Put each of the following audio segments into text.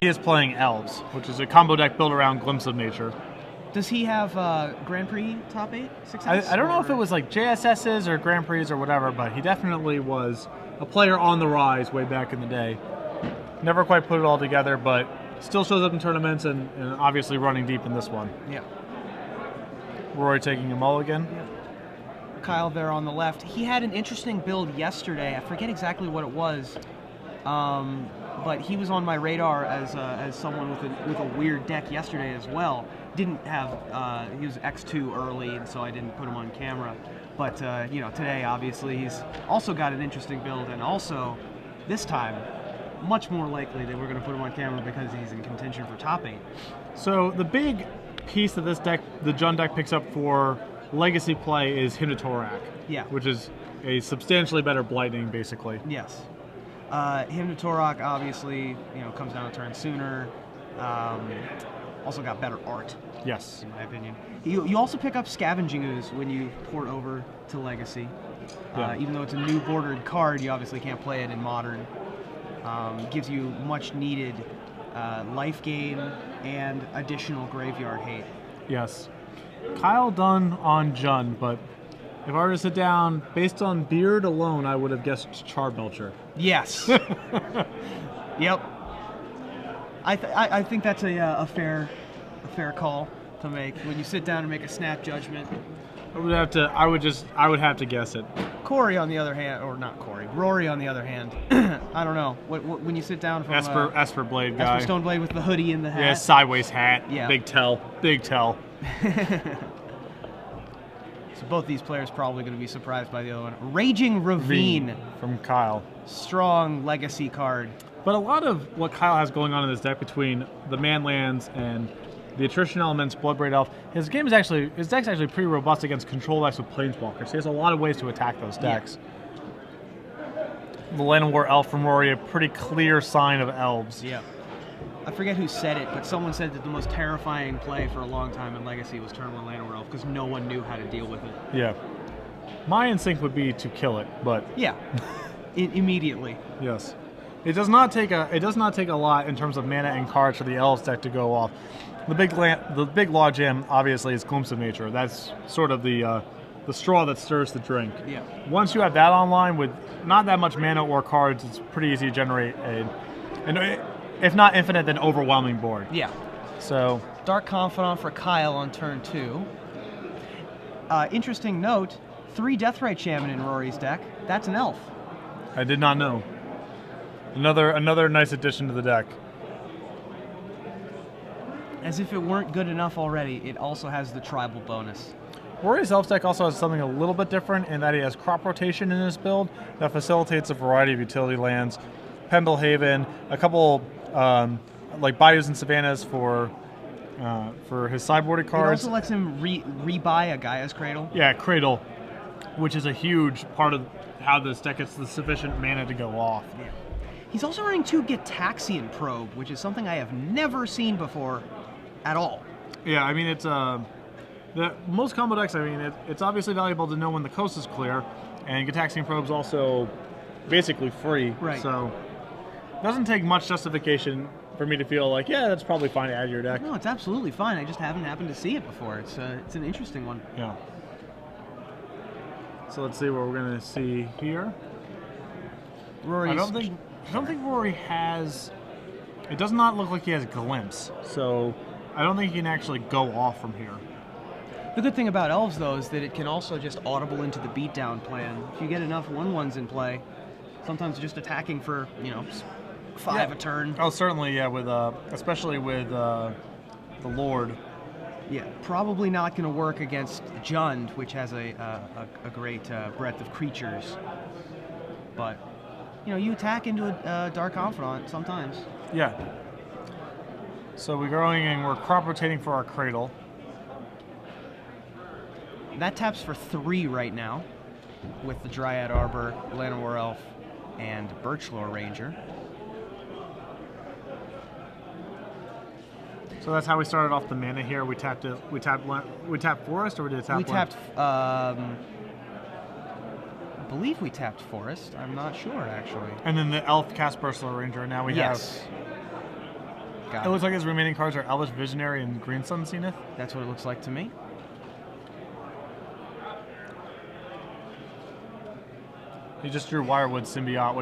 He is playing Elves, which is a combo deck built around Glimpse of Nature. Does he have Grand Prix top 8 success? I don't know if it was like JSSs or Grand Prix or whatever, but he definitely was a player on the rise way back in the day. Never quite put it all together, but still shows up in tournaments and obviously running deep in this one. Yeah. Rory taking a mulligan. Yeah. Kyle there on the left. He had an interesting build yesterday. I forget exactly what it was, but he was on my radar as someone with a weird deck yesterday as well. Didn't have he was X2 early, and so I didn't put him on camera. But today obviously he's also got an interesting build, and also this time much more likely that we're going to put him on camera because he's in contention for top 8. So the big piece that this deck, the Jund deck, picks up for legacy play is Himnatorak. Yeah. Which is a substantially better Blightning, basically. Yes. Himnatorak obviously, comes down a turn sooner. Also got better art. Yes. In my opinion. You also pick up Scavenging Ooze when you port over to Legacy. Yeah. Even though it's a new bordered card, you obviously can't play it in Modern. Gives you much needed life gain and additional graveyard hate. Yes. Kyle Dunne on Jund, but if I were to sit down, based on beard alone, I would have guessed Charbelcher. Yes. Yep. I think that's a fair call to make when you sit down and make a snap judgment. I would have to guess it. Corey, on the other hand, or not Corey, Rory, on the other hand, I don't know. When you sit down from Esper Blade guy. Esper Stoneblade with the hoodie and the hat. Yeah, sideways hat. Yeah. Big tell. So both these players probably going to be surprised by the other one. Raging Ravine from Kyle. Strong legacy card. But a lot of what Kyle has going on in this deck between the man lands and the attrition elements, Bloodbraid Elf, his deck's actually pretty robust against control decks with Planeswalkers. He has a lot of ways to attack those decks. Yeah. The Land War Elf from Rory, a pretty clear sign of elves. Yeah. I forget who said it, but someone said that the most terrifying play for a long time in Legacy was turn 1 Land War Elf because no one knew how to deal with it. Yeah. My instinct would be to kill it, but yeah, immediately. Yes. It does not take a lot in terms of mana and cards for the elves deck to go off. The big logjam obviously is Glimpse of Nature. That's sort of the straw that stirs the drink. Yeah. Once you have that online with not that much mana or cards, it's pretty easy to generate if not infinite, then overwhelming board. Yeah. So Dark Confidant for Kyle on turn 2. Interesting note: 3 Deathrite Shaman in Rory's deck. That's an elf. I did not know. Another nice addition to the deck. As if it weren't good enough already, it also has the tribal bonus. Rory's Elf deck also has something a little bit different in that he has crop rotation in his build that facilitates a variety of utility lands. Pendlehaven, a couple like Bayous and Savannas for his sideboarded cards. It also lets him rebuy a Gaia's Cradle. Yeah, Cradle, which is a huge part of how this deck gets the sufficient mana to go off. Yeah. He's also running 2 Gitaxian Probe, which is something I have never seen before at all. Yeah, I mean, it's most combo decks, I mean, it's obviously valuable to know when the coast is clear, and Gitaxian Probe's also basically free. Right. So it doesn't take much justification for me to feel like, yeah, that's probably fine to add to your deck. No, it's absolutely fine. I just haven't happened to see it before. It's an interesting one. Yeah. So let's see what we're going to see here. Rory's... I don't think Rory has... It does not look like he has Glimpse, so I don't think he can actually go off from here. The good thing about Elves, though, is that it can also just audible into the beatdown plan. If you get enough 1/1s in play, sometimes just attacking for, 5 a turn. Oh, certainly, yeah, with especially with the Lord. Yeah, probably not going to work against Jund, which has a great breadth of creatures. But, you attack into a Dark Confidant sometimes. Yeah. So we're going and we're crop rotating for our Cradle. That taps for 3 right now, with the Dryad Arbor, Llanowar Elf, and Birchlore Ranger. So that's how we started off the mana here. We tapped Forest, or did it tap? We tapped. I believe we tapped Forest. I'm not sure actually. And then the Elf cast Birchlore Ranger, and now we have. Got It looks like his remaining cards are Elvish Visionary and Green Sun Zenith. That's what it looks like to me. He just drew Wirewood Symbiote,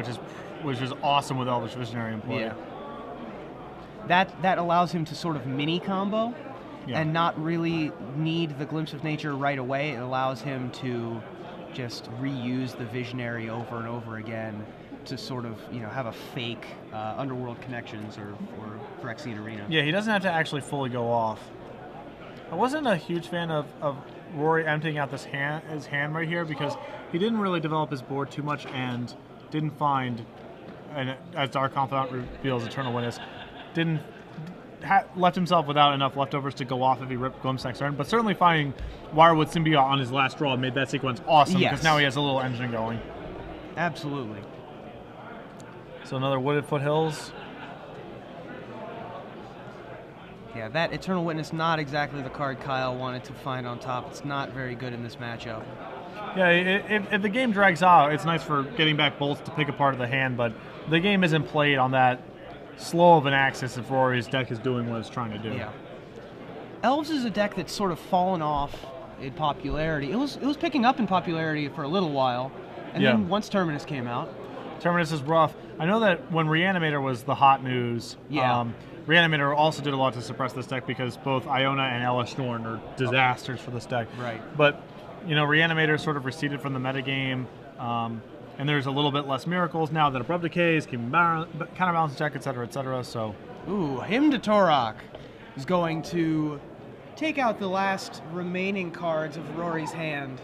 which is awesome with Elvish Visionary in play. Yeah. That allows him to sort of mini combo and not really need the Glimpse of Nature right away. It allows him to just reuse the Visionary over and over again to sort of, have a fake Underworld Connections or Phyrexian Arena. Yeah, he doesn't have to actually fully go off. I wasn't a huge fan of Rory emptying out his hand right here because he didn't really develop his board too much and didn't find, and as Dark Confidant reveals Eternal Witness, left himself without enough leftovers to go off if he ripped Glimpse next turn. But certainly finding Wirewood Symbiote on his last draw made that sequence awesome because now he has a little engine going. Absolutely. So another Wooded Foothills. Yeah, that Eternal Witness, not exactly the card Kyle wanted to find on top. It's not very good in this matchup. Yeah, if the game drags out, it's nice for getting back bolts to pick apart of the hand, but the game isn't played on that slow of an axis if Rory's deck is doing what it's trying to do. Yeah. Elves is a deck that's sort of fallen off in popularity. It was picking up in popularity for a little while, and then once Terminus came out. Terminus is rough. I know that when Reanimator was the hot news, Reanimator also did a lot to suppress this deck because both Iona and Ella Norn are disasters for this deck. Right. But, Reanimator sort of receded from the metagame, and there's a little bit less miracles now that Abrupt Decays, Counterbalance Deck, etc., so... Ooh, Hymn to Torok is going to take out the last remaining cards of Rory's hand,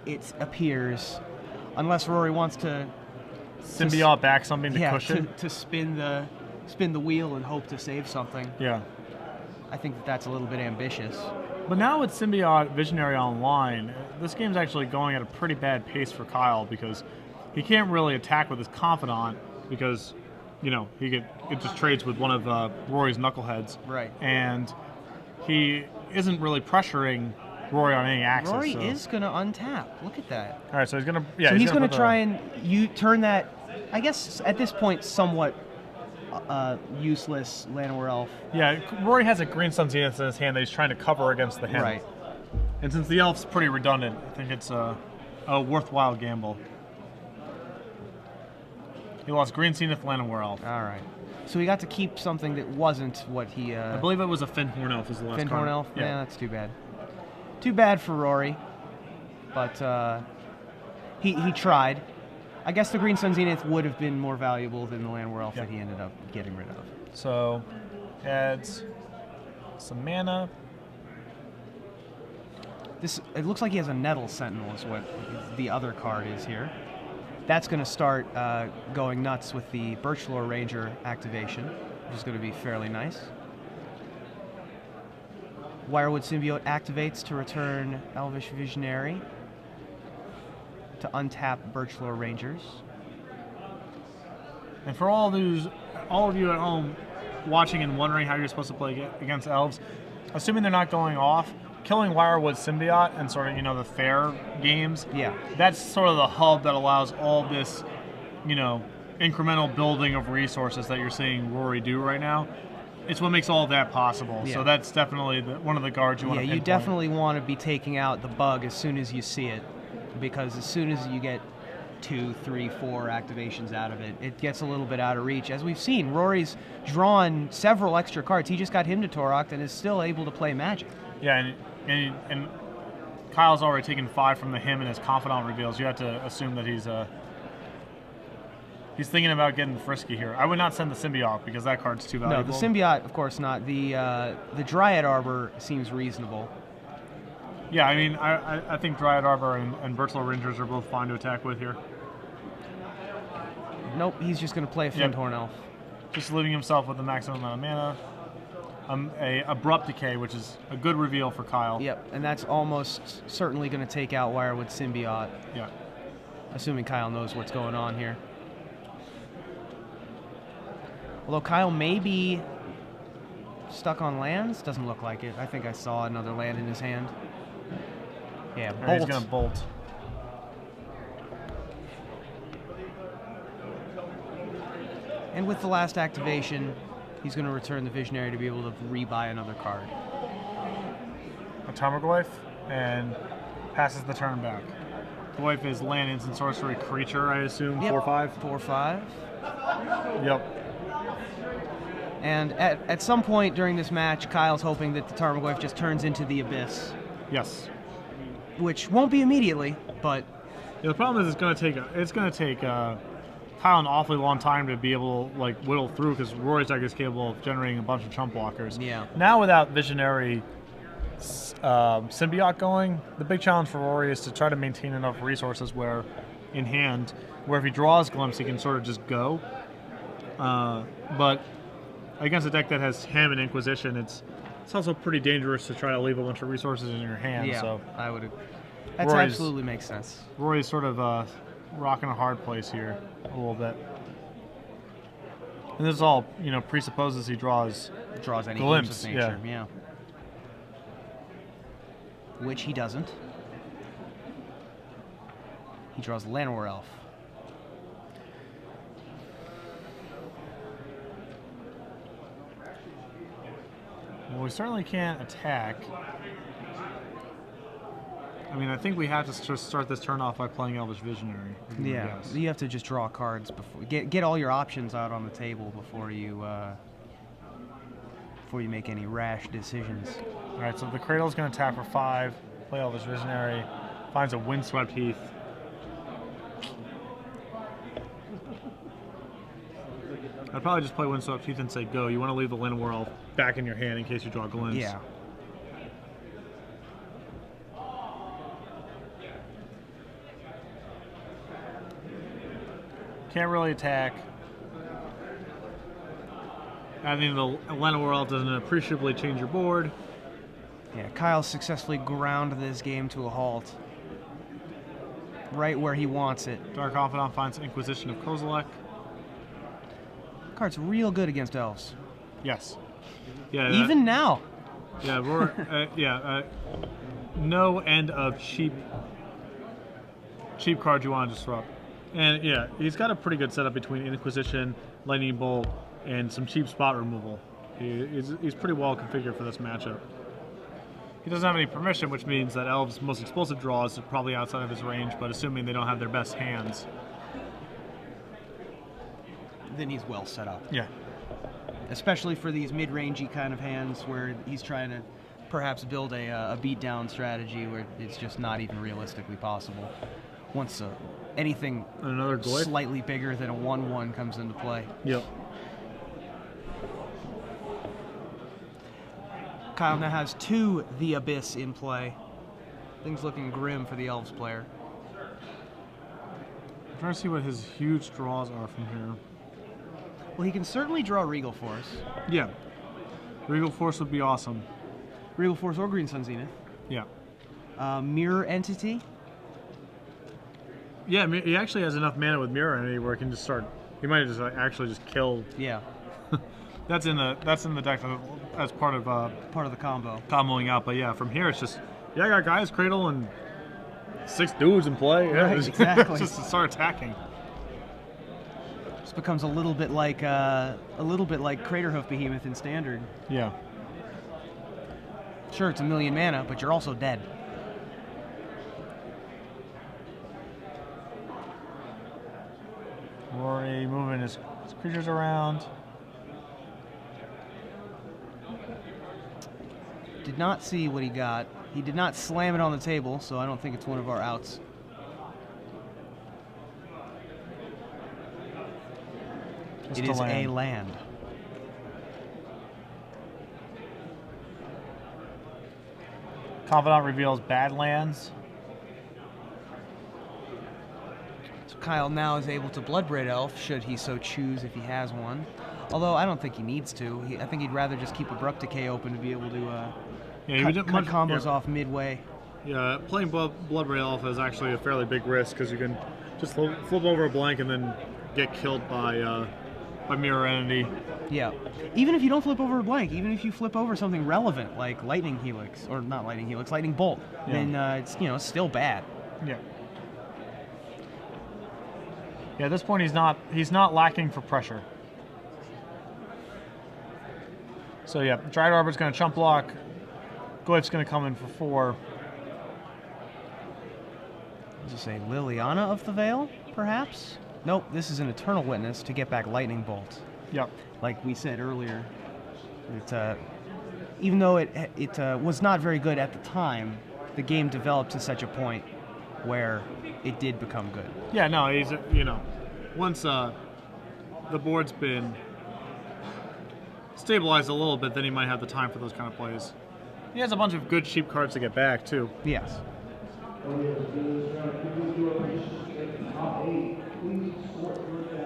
it appears. Unless Rory wants to... Symbiote back something to cushion? to spin the wheel and hope to save something. Yeah. I think that's a little bit ambitious. But now with Symbiote Visionary online, this game's actually going at a pretty bad pace for Kyle because he can't really attack with his Confidant because, it just trades with one of Rory's knuckleheads. Right. And he isn't really pressuring Rory on any axis. Rory is going to untap. Look at that. All right, so he's going to... Yeah, so he's going to try and turn that, I guess, at this point, somewhat useless Llanowar Elf. Yeah, Rory has a Green Sun Zenith in his hand that he's trying to cover against the hand. Right. And since the Elf's pretty redundant, I think it's a worthwhile gamble. He lost Green Zenith Llanowar Elf. All right. So he got to keep something that wasn't what he... I believe it was a Finhorn Elf is the last card. Finhorn Elf? Yeah, that's too bad. Too bad for Rory. But he tried. I guess the Green Sun Zenith would have been more valuable than the Llanowar Elf that he ended up getting rid of. So, adds some mana. It looks like he has a Nettle Sentinel is what the other card is here. That's going to start going nuts with the Birchlore Ranger activation, which is going to be fairly nice. Wirewood Symbiote activates to return Elvish Visionary to untap Birchlore Rangers. And for all of you at home watching and wondering how you're supposed to play against Elves, assuming they're not going off, killing Wirewood Symbiote and sort of, the fair games, that's sort of the hub that allows all this, incremental building of resources that you're seeing Rory do right now. It's what makes all of that possible. Yeah. So that's definitely one of the guards you want to pinpoint. Yeah, you definitely want to be taking out the bug as soon as you see it, because as soon as you get 2, 3, 4 activations out of it, it gets a little bit out of reach. As we've seen, Rory's drawn several extra cards. He just got Hymn to Torok and is still able to play Magic. Yeah, and Kyle's already taken 5 from the Hymn and his Confidant reveals. You have to assume that he's thinking about getting frisky here. I would not send the Symbiote because that card's too valuable. No, the Symbiote, of course not. The Dryad Arbor seems reasonable. Yeah, I think Dryad Arbor and Birchlore Rangers are both fine to attack with here. Nope, he's just going to play a Finhorn Elf. Just leaving himself with the maximum amount of mana. A Abrupt Decay, which is a good reveal for Kyle. Yep, and that's almost certainly going to take out Wirewood Symbiote. Yeah. Assuming Kyle knows what's going on here. Although Kyle may be stuck on lands. Doesn't look like it. I think I saw another land in his hand. Yeah, bolt. He's going to bolt. And with the last activation, He's going to return the Visionary to be able to rebuy another card. A Tarmogoyf and passes the turn back. Goyf is land, instant sorcery, creature, I assume, 4/5? 4/5. Yep. And at some point during this match, Kyle's hoping that the Tarmogoyf just turns into the Abyss. Yes. Which won't be immediately, but... Yeah, the problem is it's going to take Kyle an awfully long time to be able to like whittle through, because Rory's deck is capable of generating a bunch of chump blockers. Yeah. Now without Visionary Symbiote going, the big challenge for Rory is to try to maintain enough resources where in hand, where if he draws Glimpse, he can sort of just go. But against a deck that has Ham and Inquisition, it's also pretty dangerous to try to leave a bunch of resources in your hand. Yeah, so I would. That absolutely makes sense. Rory's sort of rocking a hard place here a little bit. And this is all, presupposes he draws any Glimpse of nature, yeah. Which he doesn't. He draws Llanowar Elf. Well, we certainly can't attack. I mean, I think we have to just start this turn off by playing Elvish Visionary. Yeah, you have to just draw cards before get all your options out on the table before you make any rash decisions. All right, so the Cradle's going to tap for 5, play Elvish Visionary, finds a Windswept Heath. I'd probably just play Windswept Heath and say go. You want to leave the Llanowar Elf back in your hand in case you draw Glimpse. Yeah. Can't really attack. Adding the Llanowar Elf doesn't appreciably change your board. Yeah, Kyle successfully ground this game to a halt. Right where he wants it. Dark Confidant finds Inquisition of Kozilek. Card's real good against elves. Yes. Yeah. Even now. Yeah, no end of cheap cards you want to disrupt. And yeah, he's got a pretty good setup between Inquisition, Lightning Bolt, and some cheap spot removal. He's pretty well configured for this matchup. He doesn't have any permission, which means that Elves' most explosive draws are probably outside of his range, but assuming they don't have their best hands. Then he's well set up. Yeah. Especially for these mid-rangey kind of hands where he's trying to perhaps build a beatdown strategy where it's just not even realistically possible. Once anything another slightly bigger than a 1/1 comes into play. Yep. Kyle now has 2 The Abyss in play. Things looking grim for the Elves player. I'm trying to see what his huge draws are from here. Well, he can certainly draw Regal Force. Yeah. Regal Force would be awesome. Regal Force or Green Sun Zenith. Yeah. Mirror Entity. Yeah, he actually has enough mana with Mirror Entity where he can just start. He might just actually just kill. Yeah. That's in the deck as part of the combo. Comboing out, but yeah, from here it's just I got Gaia's Cradle and 6 dudes in play. Yeah, right, exactly. Just to start attacking. This becomes a little bit like Craterhoof Behemoth in Standard. Yeah. Sure, it's 1,000,000 mana, but you're also dead. Rory moving his creatures around. Did not see what he got. He did not slam it on the table, so I don't think it's one of our outs. It is a land. Confidant reveals Badlands. So Kyle now is able to Bloodbraid Elf, should he so choose if he has one. Although I don't think he needs to. I think he'd rather just keep Abrupt Decay open to be able to cut combos off midway. Yeah, playing Bloodbraid Elf is actually a fairly big risk because you can just flip over a blank and then get killed by Mirror Entity. Yeah. Even if you don't flip over a blank, even if you flip over something relevant like Lightning Helix, or not Lightning Helix, Lightning Bolt, then it's still bad. Yeah. Yeah, at this point he's not lacking for pressure. So yeah, Dry Arbor's going to chump block. Glyph's going to come in for 4. Is this a Liliana of the Veil, perhaps? Nope, this is an Eternal Witness to get back Lightning Bolt. Yep. Like we said earlier, even though it was not very good at the time, the game developed to such a point where it did become good. Yeah, no, he's, once the board's been stabilized a little bit, then he might have the time for those kind of plays. He has a bunch of good cheap cards to get back, too. Yes.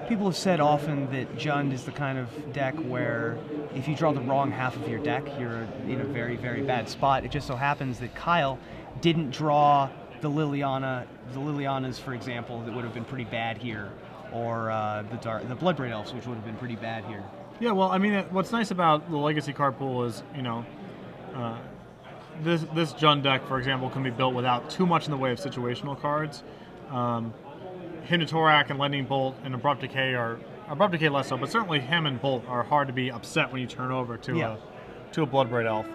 People have said often that Jund is the kind of deck where if you draw the wrong half of your deck, you're in a very, very bad spot. It just so happens that Kyle didn't draw the Lilianas, for example, that would have been pretty bad here, or the Bloodbraid Elves, which would have been pretty bad here. Yeah, well, I mean, what's nice about the Legacy card pool is, this Jund deck, for example, can be built without too much in the way of situational cards. Hymnotorac and Lightning Bolt and Abrupt Decay less so, but certainly him and Bolt are hard to be upset when you turn over to a Bloodbraid Elf.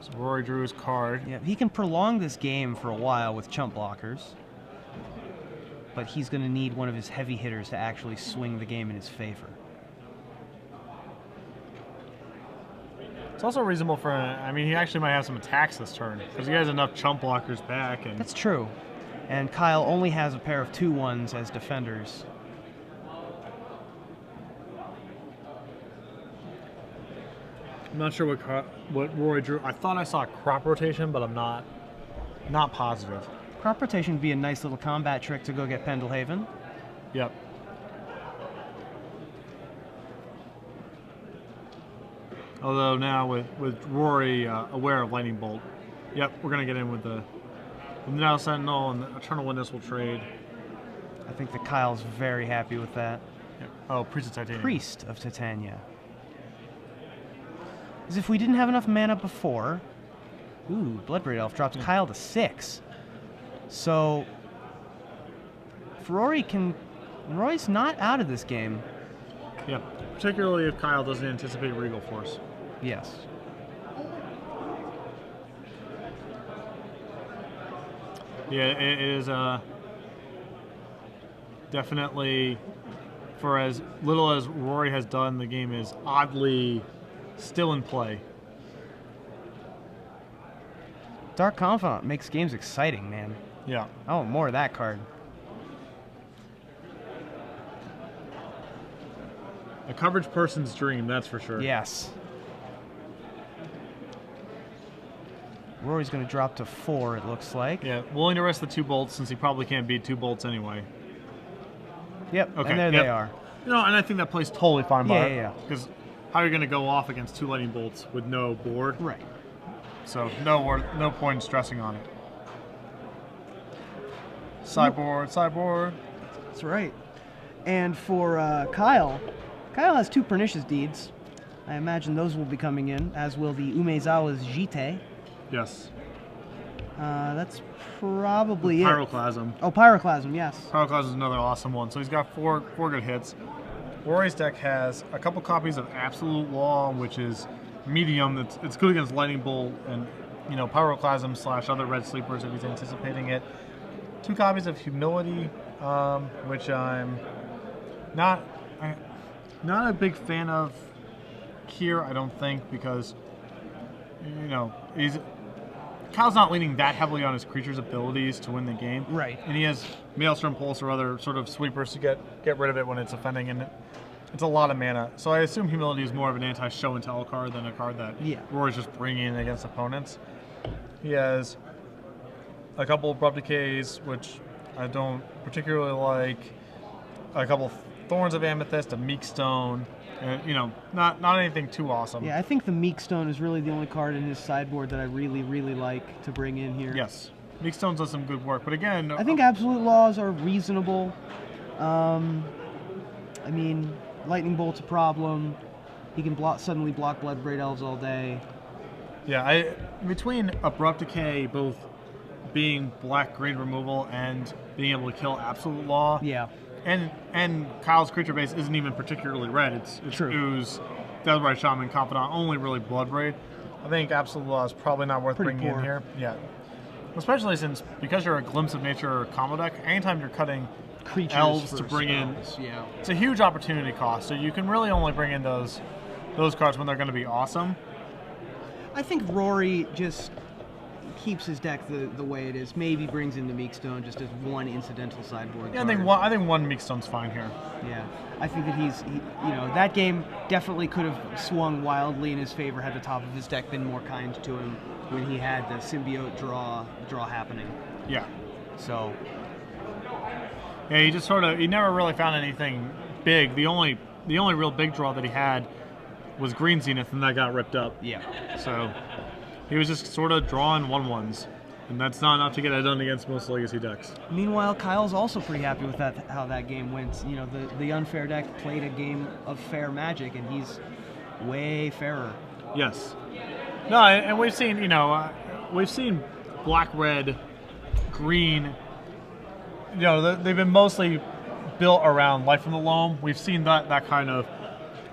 So Rory drew his card. Yeah, he can prolong this game for a while with chump blockers, but he's going to need one of his heavy hitters to actually swing the game in his favor. It's also reasonable for, he actually might have some attacks this turn, because he has enough chump blockers back. And that's true. And Kyle only has a pair of 2/1s as defenders. I'm not sure what Rory drew. I thought I saw a crop rotation, but I'm not positive. Crop rotation would be a nice little combat trick to go get Pendelhaven. Yep. Although now with Rory aware of Lightning Bolt, yep, we're gonna get in with the Now Sentinel and the Eternal Witness will trade. I think that Kyle's very happy with that. Yep. Oh, Priest of Titania. Priest of Titania. As if we didn't have enough mana before. Ooh, Bloodbraid Elf drops Kyle to 6. So if Rory's not out of this game. Yeah, particularly if Kyle doesn't anticipate Regal Force. Yes. Yeah, it is definitely, for as little as Rory has done, the game is oddly still in play. Dark Confidant makes games exciting, man. Yeah. I want more of that card. A coverage person's dream, that's for sure. Yes. Rory's going to drop to 4, it looks like. Yeah, willing to risk the 2 bolts since he probably can't beat 2 bolts anyway. Yep, okay, and there they are. And I think that plays totally fine by Yeah. because how are you going to go off against 2 lightning bolts with no board? Right. So no point in stressing on it. Sideboard. That's right. And for Kyle has 2 Pernicious Deeds. I imagine those will be coming in, as will the Umezawa's Jite. Yes. That's probably Pyroclasm. Oh, Pyroclasm, yes. Pyroclasm is another awesome one. So he's got 4 good hits. Rory's deck has a couple copies of Absolute Law, which is medium. It's good against Lightning Bolt and Pyroclasm / other red sleepers if he's anticipating it. 2 copies of Humility, which I'm not a big fan of here, I don't think, because Kyle's not leaning that heavily on his creature's abilities to win the game. Right. And he has Maelstrom Pulse or other sort of sweepers to get rid of it when it's offending, and it's a lot of mana. So I assume Humility is more of an anti-show and tell card than a card that Rory's just bringing in against opponents. He has a couple of Abrupt Decays, which I don't particularly like, a couple of Thorns of Amethyst, a Meek Stone, not anything too awesome. Yeah, I think the Meek Stone is really the only card in his sideboard that I really, really like to bring in here. Yes. Meek Stones does some good work, but again... I think Absolute Laws are reasonable. Lightning Bolt's a problem. He can suddenly block Bloodbraid Elves all day. Yeah, between Abrupt Decay, both being black-green removal and being able to kill Absolute Law, and Kyle's creature base isn't even particularly red. It's True. Ooze, Deathrite Shaman, Confidant, only really Bloodbraid. I think Absolute Law is probably not worth Pretty bringing poor. in here. Yeah. Especially because you're a Glimpse of Nature combo deck, anytime you're cutting Creatures elves for to bring spells, in, Yeah. it's a huge opportunity cost. So you can really only bring in those cards when they're going to be awesome. I think Rory just keeps his deck the way it is. Maybe brings in the Meekstone just as one incidental sideboard Yeah, card. I think one Meekstone's fine here. Yeah, I think that that game definitely could have swung wildly in his favor had the top of his deck been more kind to him when he had the symbiote draw happening. Yeah. So Yeah, he never really found anything big. The only real big draw that he had was Green Zenith, and that got ripped up. yeah, So he was just sort of drawing 1/1s, and that's not enough to get it done against most Legacy decks. meanwhile, Kyle's also pretty happy with how that game went. You know, the unfair deck played a game of fair Magic, and he's way fairer. Yes. No, and we've seen black, red, green. They've been mostly built around Life from the Loam. We've seen that kind of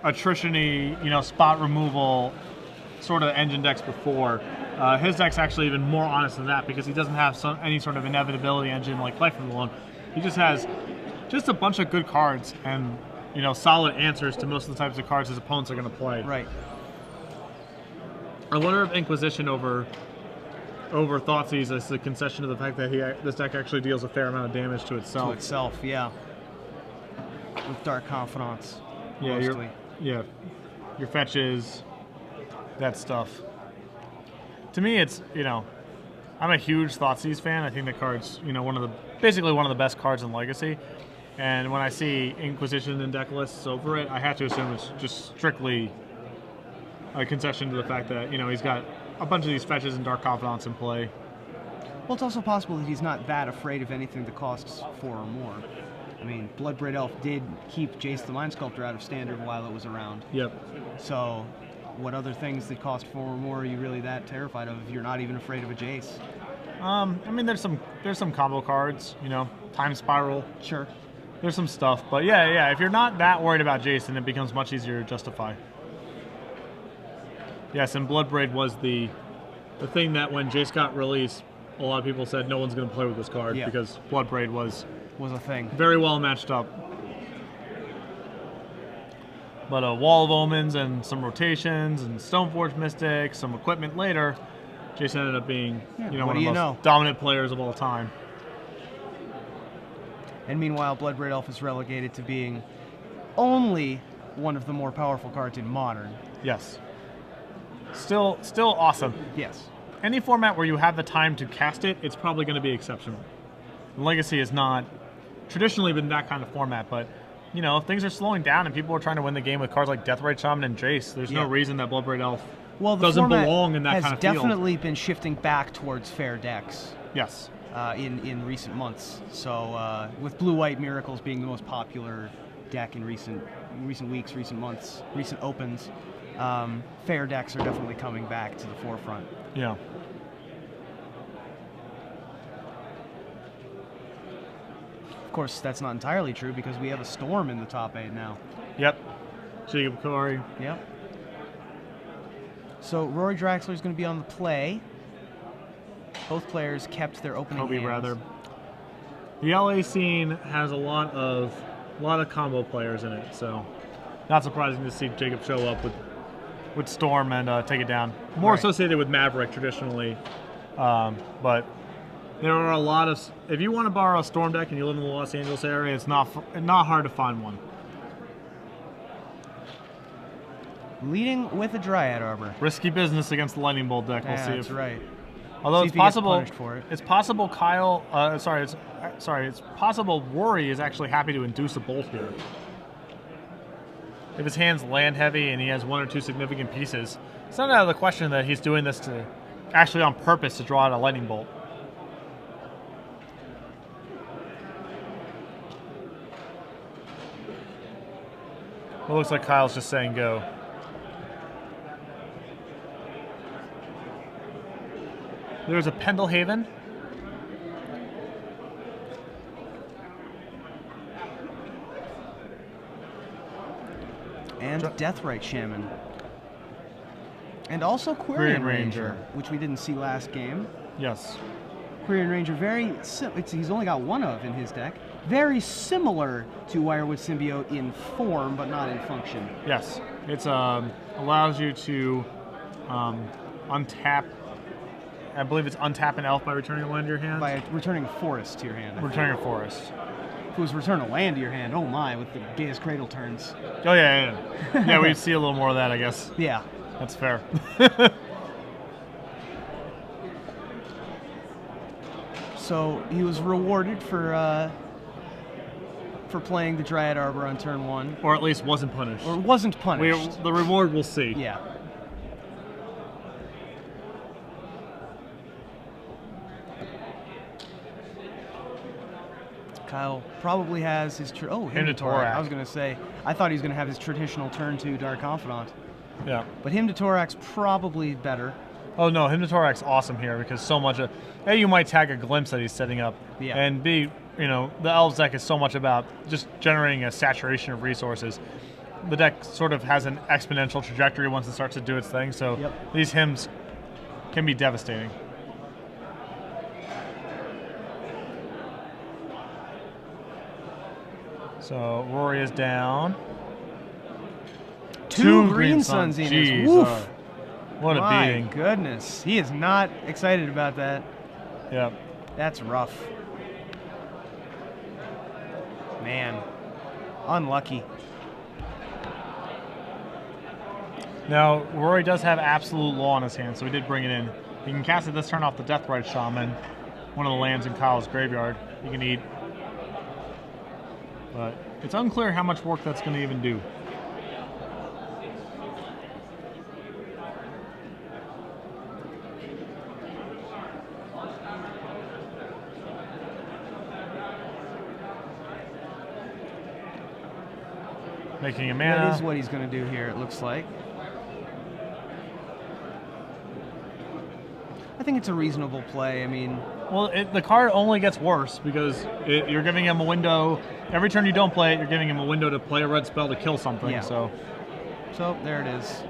attrition-y, spot removal sort of engine decks before. His deck's actually even more honest than that because he doesn't have any sort of inevitability engine like Life from the Loam. He just has a bunch of good cards and solid answers to most of the types of cards his opponents are going to play. Right. I wonder if Inquisition over Thoughtseize is a concession to the fact that this deck actually deals a fair amount of damage to itself. To itself, yeah. With Dark Confidants, Yeah, mostly. your fetches, that stuff. To me, it's I'm a huge Thoughtseize fan. I think the card's basically one of the best cards in Legacy. And when I see Inquisition and deck lists over it, I have to assume it's just strictly a concession to the fact that he's got a bunch of these fetches and Dark Confidants in play. Well, it's also possible that he's not that afraid of anything that costs 4 or more. I mean, Bloodbraid Elf did keep Jace the Mind Sculptor out of Standard while it was around. Yep. So, what other things that cost 4 or more are you really that terrified of if you're not even afraid of a Jace? I mean, there's some combo cards. Time Spiral. Sure. There's some stuff, but yeah. If you're not that worried about Jason, it becomes much easier to justify. Yes, and Bloodbraid was the thing that when Jace got released, a lot of people said no one's going to play with this card because Bloodbraid was a thing. very well matched up. But a Wall of Omens and some rotations and Stoneforge Mystic, some equipment later, Jace ended up being one of the most dominant players of all time. And meanwhile, Bloodbraid Elf is relegated to being only one of the more powerful cards in Modern. Yes. Still awesome. Yes. Any format where you have the time to cast it, it's probably going to be exceptional. Legacy has not traditionally been that kind of format, but if things are slowing down and people are trying to win the game with cards like Deathrite Shaman and Jace, there's no reason that Bloodbraid Elf doesn't belong in that kind of field. Has definitely been shifting back towards fair decks. Yes. In recent months. So with Blue-White Miracles being the most popular deck in recent weeks, recent months, recent opens, fair decks are definitely coming back to the forefront. Yeah. Of course, that's not entirely true because we have a Storm in the top 8 now. Yep. Jacob Corey. Yep. So Rory Draxler is going to be on the play. Both players kept their opening hands. Rather. The LA scene has a lot of combo players in it, so not surprising to see Jacob show up with Storm and take it down. More associated with Maverick traditionally, but there are a lot of. If you want to borrow a Storm deck and you live in the Los Angeles area, it's not hard to find one. Leading with a Dryad Arbor. Risky business against the Lightning Bolt deck. We'll see. That's right. Although it's possible, it's possible Kyle. It's possible Rory is actually happy to induce a bolt here. If his hands land heavy and he has 1 or 2 significant pieces, it's not out of the question that he's doing this to actually on purpose to draw out a lightning bolt. It looks like Kyle's just saying go. There's a Pendelhaven. And Deathrite Shaman. And also Quirion Ranger, which we didn't see last game. Yes. Quirion Ranger, he's only got one of in his deck. Very similar to Wirewood Symbiote in form, but not in function. Yes. It allows you to untap. I believe it's untap an elf by returning a land to your hand. By returning a forest to your hand. Returning a forest. If it was return a land to your hand, oh my, with the Gaia's Cradle turns. Oh, yeah. Yeah, we'd see a little more of that, I guess. Yeah. That's fair. So he was rewarded for playing the Dryad Arbor on turn 1. Or at least wasn't punished. Or wasn't punished. The reward we'll see. Yeah. Kyle probably has his... Hymn to Torax. I was going to say, I thought he was going to have his traditional turn 2 Dark Confidant. Yeah. But Hymn to Torax probably better. Oh, no, Hymn to Torax awesome here because so much of... A, you might tag a glimpse that he's setting up. Yeah. And B, the Elves deck is so much about just generating a saturation of resources. The deck sort of has an exponential trajectory once it starts to do its thing, so these hymns can be devastating. So Rory is down. Two Green Sun Zeniths. Woof. What a beating. My goodness. He is not excited about that. Yep. That's rough. Man. Unlucky. Now, Rory does have Absolute Law in his hand, so he did bring it in. He can cast it this turn off the Deathrite Shaman, one of the lands in Kyle's graveyard. He can eat. But it's unclear how much work that's going to even do. Making a mana. That is what he's going to do here, it looks like. I think it's a reasonable play. I mean... Well, the card only gets worse because you're giving him a window. Every turn you don't play it, you're giving him a window to play a red spell to kill something. Yeah. So there it is.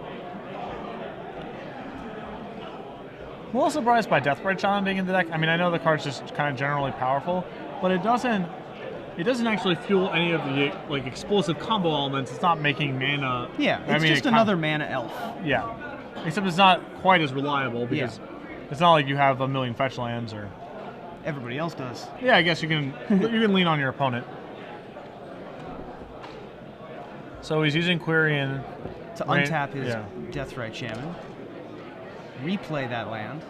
I'm a little surprised by Deathrite Shaman being in the deck. I mean, I know the card's just kind of generally powerful, but it doesn't actually fuel any of the explosive combo elements. It's not making mana. Yeah, it's just another mana elf. Yeah, except it's not quite as reliable because it's not like you have a million fetch lands or. Everybody else does. Yeah, I guess you can lean on your opponent. So he's using Quirion to untap his Deathrite Shaman. Replay that land.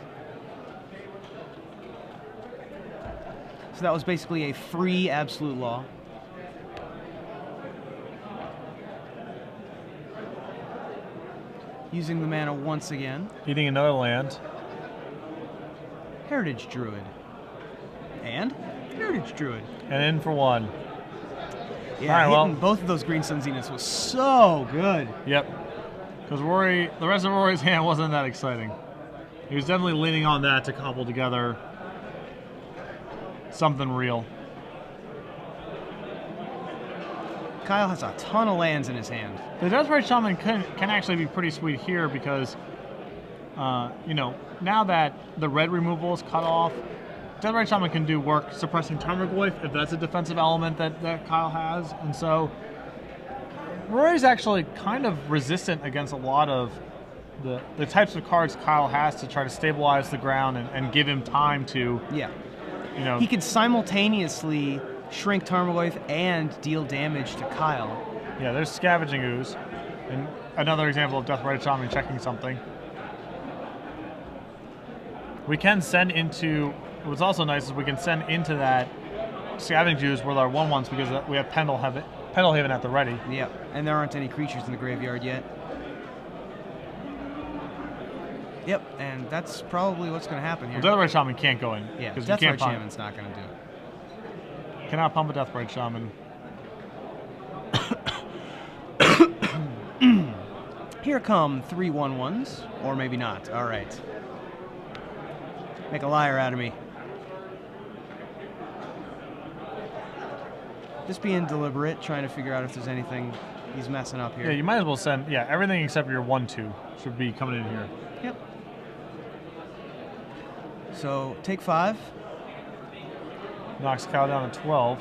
So that was basically a free Absolute Law. Using the mana once again. Eating another land. Heritage Druid. And Heritage Druid. And in for one. Yeah, hitting both of those Green Sun Zeniths was so good. Yep. Because the rest of Rory's hand wasn't that exciting. He was definitely leaning on that to cobble together something real. Kyle has a ton of lands in his hand. The Deathrite Shaman can actually be pretty sweet here because, now that the red removal is cut off, Deathrite Shaman can do work suppressing Tarmogoyf if that's a defensive element that Kyle has. And so Rory's actually kind of resistant against a lot of the types of cards Kyle has to try to stabilize the ground and give him time to... Yeah. He can simultaneously shrink Tarmogoyf and deal damage to Kyle. Yeah, there's Scavenging Ooze. And another example of Deathrite Shaman checking something. We can send into... What's also nice is we can send into that Scavenging Ooze with our 1/1s because we have Pendelhaven at the ready. Yeah, and there aren't any creatures in the graveyard yet. Yep, and that's probably what's going to happen here. Well, Deathrite Shaman can't go in. Yeah, Deathrite Shaman's not going to do it. Cannot pump a Deathrite Shaman. Here come 3 1/1s, or maybe not. All right. Make a liar out of me. Just being deliberate, trying to figure out if there's anything he's messing up here. Yeah, you might as well send. Yeah, everything except your 1/2 should be coming in here. Yep. So take 5. Knocks Kyle down to 12.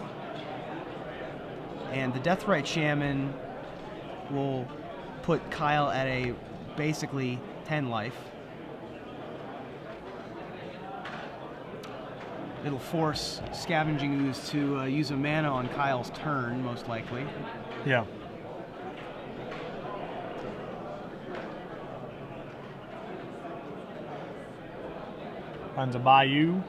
And the Deathrite Shaman will put Kyle at a basically 10 life. It'll force Scavenging Ooze to use a mana on Kyle's turn, most likely. Yeah. Finds a Bayou.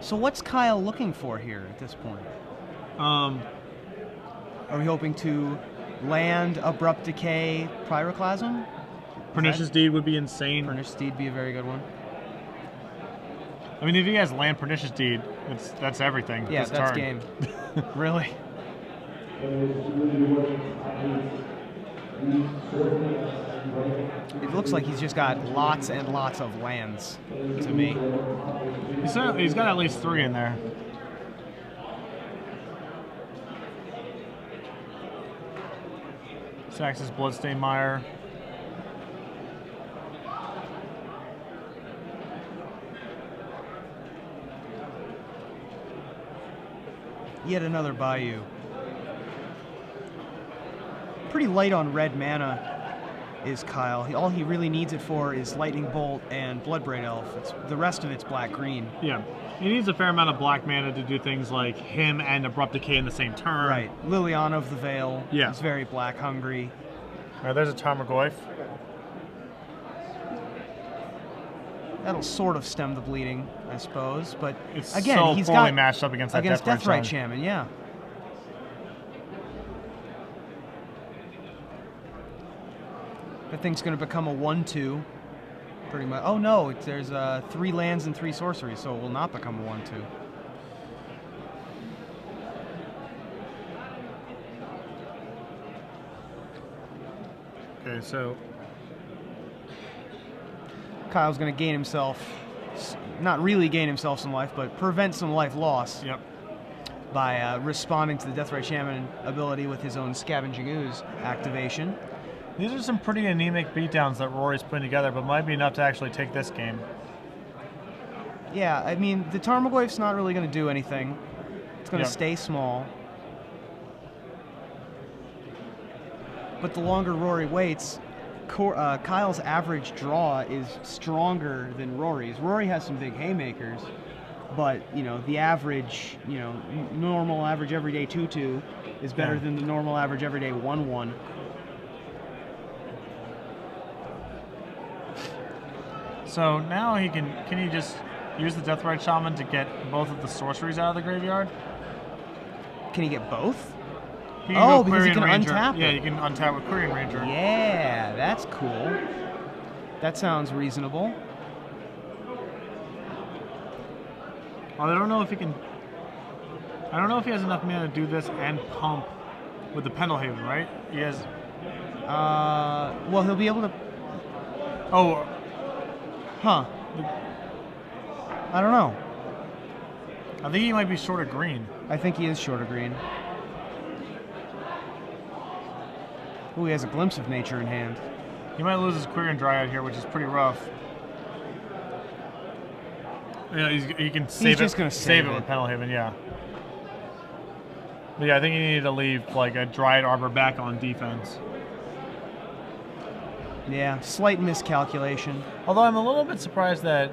So what's Kyle looking for here at this point? Are we hoping to land Abrupt Decay Pyroclasm? Pernicious Deed would be insane. Pernicious Deed would be a very good one. I mean, if you guys land Pernicious Deed, that's everything. Yeah, this that's turn. game. Really? It looks like he's just got lots and lots of lands to me. He's got at least 3 in there. Sax's Bloodstained Mire. Yet another Bayou. Pretty light on red mana is Kyle. All he really needs it for is Lightning Bolt and Bloodbraid Elf. The rest of it's black-green. Yeah. He needs a fair amount of black mana to do things like him and Abrupt Decay in the same turn. Right. Liliana of the Veil Yeah. is very black-hungry. All right, there's a Tarmogoyf. That'll sort of stem the bleeding, I suppose. But It's again, so he's poorly got matched up against that Deathrite Shaman, yeah. That thing's going to become a 1/2, pretty much. Oh no, there's 3 lands and 3 sorceries, so it will not become a 1/2. Okay, so Kyle's going to gain himself, not really gain himself some life, but prevent some life loss. Yep. By responding to the Deathrite Shaman ability with his own Scavenging Ooze activation. These are some pretty anemic beatdowns that Rory's putting together, but might be enough to actually take this game. Yeah, I mean, the Tarmogoyf's not really going to do anything. It's going to stay small. But the longer Rory waits, Kyle's average draw is stronger than Rory's. Rory has some big haymakers, but, you know, the average, you know, normal average everyday 2/2 is better than the normal average everyday 1/1. So now can he just use the Deathrite Shaman to get both of the sorceries out of the graveyard? Can he get both? He can go because he Quirion can Ranger. untap it. Yeah, you can untap with Quirion Ranger. Yeah, that's cool. That sounds reasonable. Well, I don't know if he can. I don't know if he has enough mana to do this and pump with the Pendlehaven, right? He has. Well, he'll be able to. Oh. Huh. I don't know. I think he might be short of green. I think he is short of green. Ooh, he has a Glimpse of Nature in hand. He might lose his Quirion Dryad here, which is pretty rough. Yeah, he can save He's just gonna save it it with Pendlehaven, yeah. But yeah, I think he needed to leave like a Dryad Arbor back on defense. Yeah, slight miscalculation. Although I'm a little bit surprised that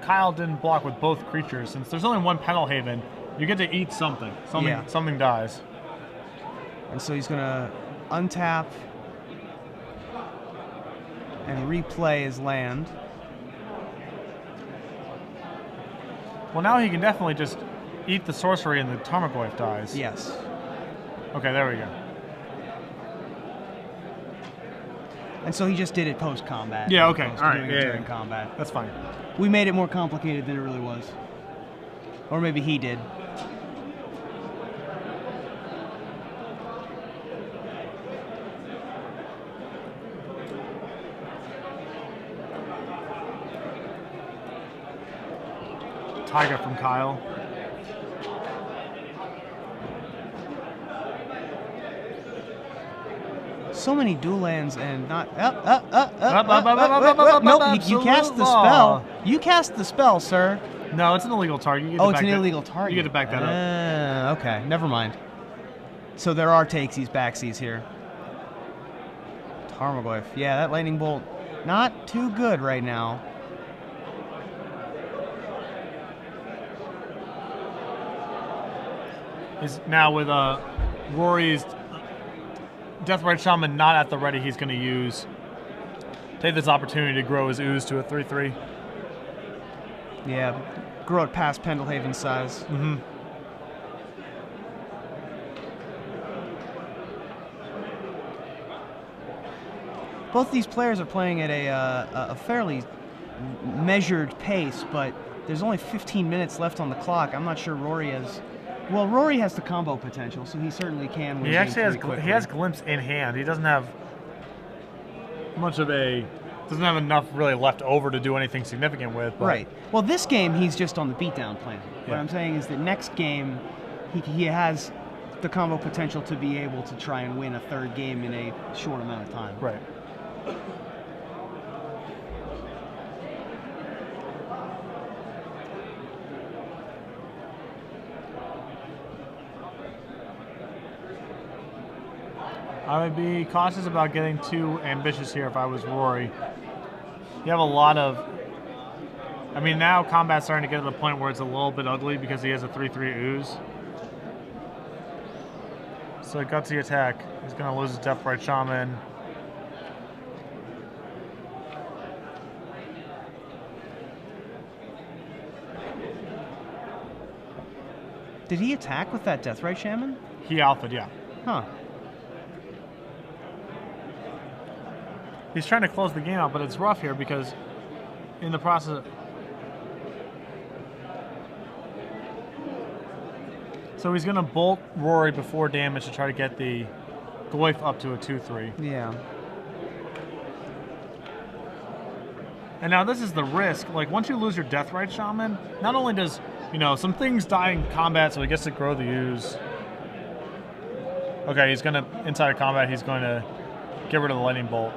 Kyle didn't block with both creatures. Since there's only one Pendlehaven, you get to eat something. Something dies. And so he's going to untap and replay his land. Well, now he can definitely just eat the sorcery and the Tarmogoyf dies. Yes. Okay, there we go. And so he just did it post-combat. Yeah, okay. Opposed All to right. doing it Yeah, during combat. That's fine. We made it more complicated than it really was. Or maybe he did. Tiger from Kyle. So many dual lands and not nope. You cast the spell. You cast the spell, sir. No, it's an illegal target. Oh, it's an illegal target. You get to back that up. Okay, never mind. So there are takesies, backsies here. Tarmogoyf. Yeah, that lightning bolt, not too good right now. Is now with Rory's Deathrite Shaman not at the ready, he's going to take this opportunity to grow his ooze to a 3/3. Yeah, grow it past Pendelhaven's size. Mm-hmm. Both these players are playing at a fairly measured pace, but there's only 15 minutes left on the clock. I'm not sure Rory has. Well, Rory has the combo potential, so he certainly can win. He actually has Glimpse in hand. He doesn't have doesn't have enough really left over to do anything significant with. But. Right. Well, this game he's just on the beatdown plan. Yeah. What I'm saying is that next game he has the combo potential to be able to try and win a third game in a short amount of time. Right. I would be cautious about getting too ambitious here if I was Rory. You have a lot of... I mean, now combat's starting to get to the point where it's a little bit ugly because he has a 3/3 ooze. So gutsy attack. He's going to lose his Deathrite Shaman. Did he attack with that Deathrite Shaman? He alpha'd, yeah. Huh. He's trying to close the game out, but it's rough here because in the process... So he's going to bolt Rory before damage to try to get the Goyf up to a 2/3. Yeah. And now this is the risk. Like, once you lose your Deathrite Shaman, not only does, some things die in combat, so he gets to grow the ooze. Okay, he's going to, inside of combat, he's going to get rid of the Lightning Bolt.